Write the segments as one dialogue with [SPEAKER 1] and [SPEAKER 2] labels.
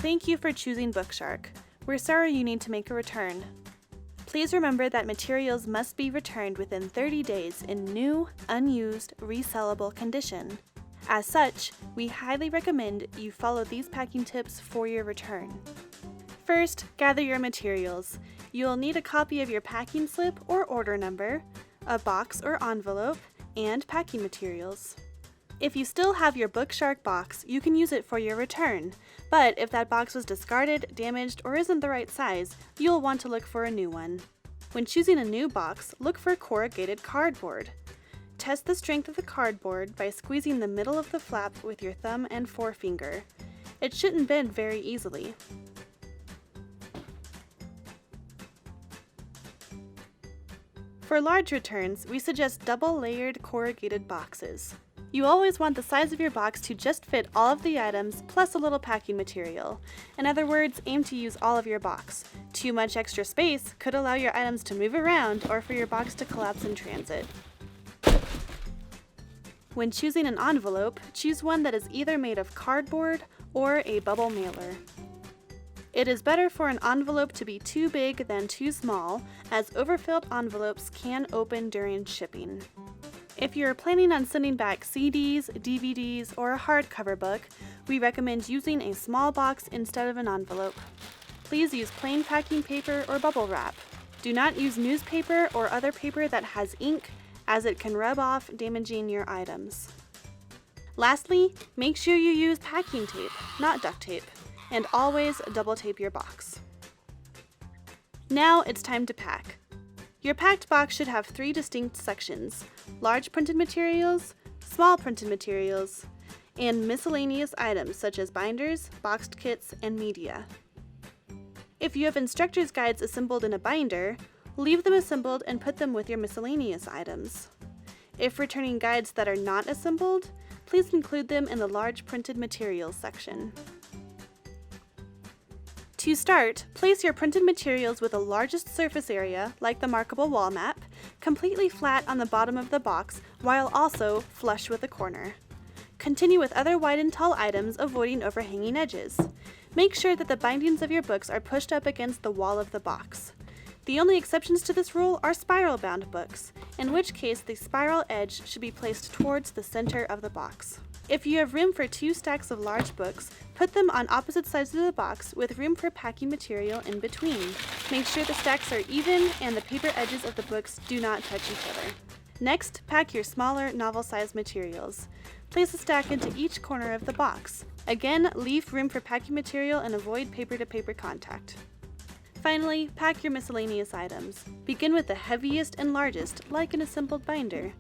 [SPEAKER 1] Thank you for choosing BookShark. We're sorry you need to make a return. Please remember that materials must be returned within 30 days in new, unused, resellable condition. As such, we highly recommend you follow these packing tips for your return. First, gather your materials. You'll need a copy of your packing slip or order number, a box or envelope, and packing materials. If you still have your BookShark box, you can use it for your return, but if that box was discarded, damaged, or isn't the right size, you'll want to look for a new one. When choosing a new box, look for corrugated cardboard. Test the strength of the cardboard by squeezing the middle of the flap with your thumb and forefinger. It shouldn't bend very easily. For large returns, we suggest double-layered corrugated boxes. You always want the size of your box to just fit all of the items plus a little packing material. In other words, aim to use all of your box. Too much extra space could allow your items to move around or for your box to collapse in transit. When choosing an envelope, choose one that is either made of cardboard or a bubble mailer. It is better for an envelope to be too big than too small, as overfilled envelopes can open during shipping. If you're planning on sending back CDs, DVDs, or a hardcover book, we recommend using a small box instead of an envelope. Please use plain packing paper or bubble wrap. Do not use newspaper or other paper that has ink, as it can rub off, damaging your items. Lastly, make sure you use packing tape, not duct tape, and always double tape your box. Now it's time to pack. Your packed box should have 3 distinct sections: large printed materials, small printed materials, and miscellaneous items such as binders, boxed kits, and media. If you have instructor's guides assembled in a binder, leave them assembled and put them with your miscellaneous items. If returning guides that are not assembled, please include them in the large printed materials section. To start, place your printed materials with the largest surface area, like the markable wall map, completely flat on the bottom of the box while also flush with the corner. Continue with other wide and tall items, avoiding overhanging edges. Make sure that the bindings of your books are pushed up against the wall of the box. The only exceptions to this rule are spiral-bound books, in which case the spiral edge should be placed towards the center of the box. If you have room for 2 stacks of large books, put them on opposite sides of the box with room for packing material in between. Make sure the stacks are even and the paper edges of the books do not touch each other. Next, pack your smaller novel-sized materials. Place a stack into each corner of the box. Again, leave room for packing material and avoid paper-to-paper contact. Finally, pack your miscellaneous items. Begin with the heaviest and largest, like an assembled binder.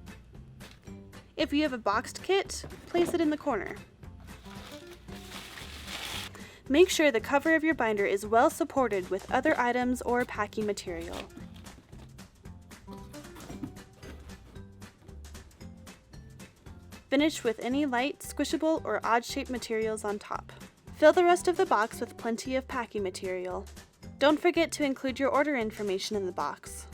[SPEAKER 1] If you have a boxed kit, place it in the corner. Make sure the cover of your binder is well supported with other items or packing material. Finish with any light, squishable, or odd-shaped materials on top. Fill the rest of the box with plenty of packing material. Don't forget to include your order information in the box.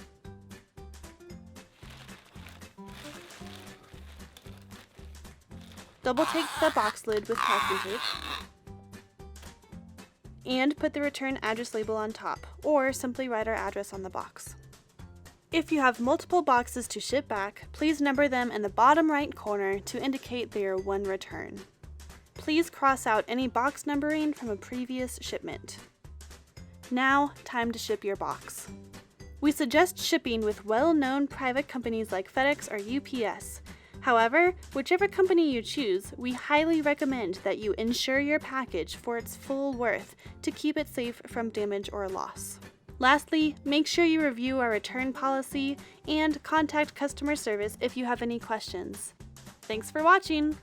[SPEAKER 1] Double tape the box lid with packing tape, and put the return address label on top, or simply write our address on the box. If you have multiple boxes to ship back, please number them in the bottom right corner to indicate they are one return. Please cross out any box numbering from a previous shipment. Now, time to ship your box. We suggest shipping with well-known private companies like FedEx or UPS. However, whichever company you choose, we highly recommend that you insure your package for its full worth to keep it safe from damage or loss. Lastly, make sure you review our return policy and contact customer service if you have any questions. Thanks for watching!